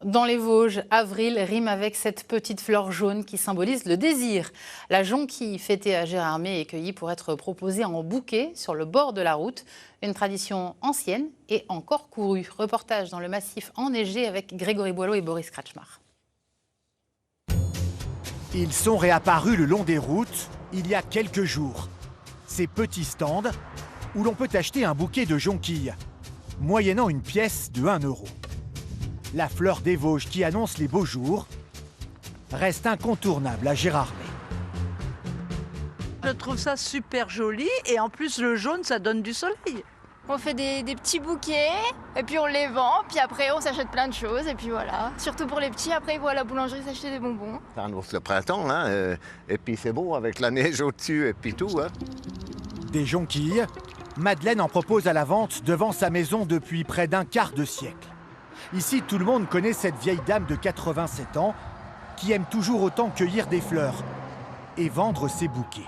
Dans les Vosges, avril rime avec cette petite fleur jaune qui symbolise le désir. La jonquille fêtée à Gérardmer est cueillie pour être proposée en bouquet sur le bord de la route. Une tradition ancienne et encore courue. Reportage dans le massif enneigé avec Grégory Boileau et Boris Kratchmar. Ils sont réapparus le long des routes il y a quelques jours. Ces petits stands où l'on peut acheter un bouquet de jonquilles, moyennant une pièce de 1 euro. La fleur des Vosges qui annonce les beaux jours reste incontournable à Gérardmer. Je trouve ça super joli et en plus le jaune ça donne du soleil. On fait des petits bouquets et puis on les vend, puis après on s'achète plein de choses et puis voilà. Surtout pour les petits, après ils vont à la boulangerie s'acheter des bonbons. Ça annonce le printemps, hein, et puis c'est beau avec la neige au-dessus et puis tout. Hein. Des jonquilles, Madeleine en propose à la vente devant sa maison depuis près d'un quart de siècle. Ici, tout le monde connaît cette vieille dame de 87 ans qui aime toujours autant cueillir des fleurs et vendre ses bouquets.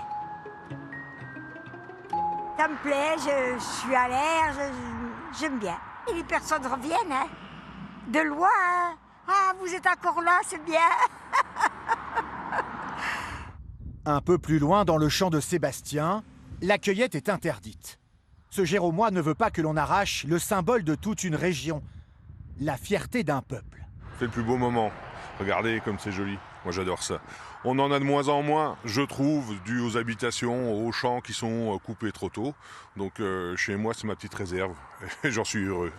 Ça me plaît, je suis à l'air, j'aime bien. Et les personnes reviennent, hein, de loin. Hein. Ah, vous êtes encore là, c'est bien. Un peu plus loin, dans le champ de Sébastien, la cueillette est interdite. Ce Géromois ne veut pas que l'on arrache le symbole de toute une région, la fierté d'un peuple. C'est le plus beau moment. Regardez comme c'est joli. Moi j'adore ça. On en a de moins en moins, je trouve, dû aux habitations, aux champs qui sont coupés trop tôt. Donc chez moi c'est ma petite réserve et j'en suis heureux.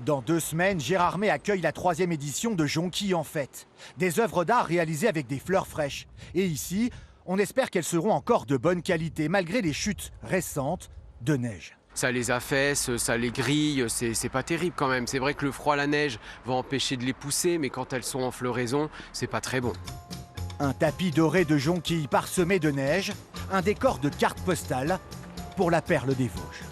Dans 2 semaines, Gérardmer accueille la 3e édition de Jonquilles en fête. Des œuvres d'art réalisées avec des fleurs fraîches. Et ici, on espère qu'elles seront encore de bonne qualité malgré les chutes récentes de neige. Ça les affaisse, ça les grille, c'est pas terrible quand même. C'est vrai que le froid, la neige va empêcher de les pousser, mais quand elles sont en floraison, c'est pas très bon. Un tapis doré de jonquilles parsemé de neige, un décor de cartes postales pour la perle des Vosges.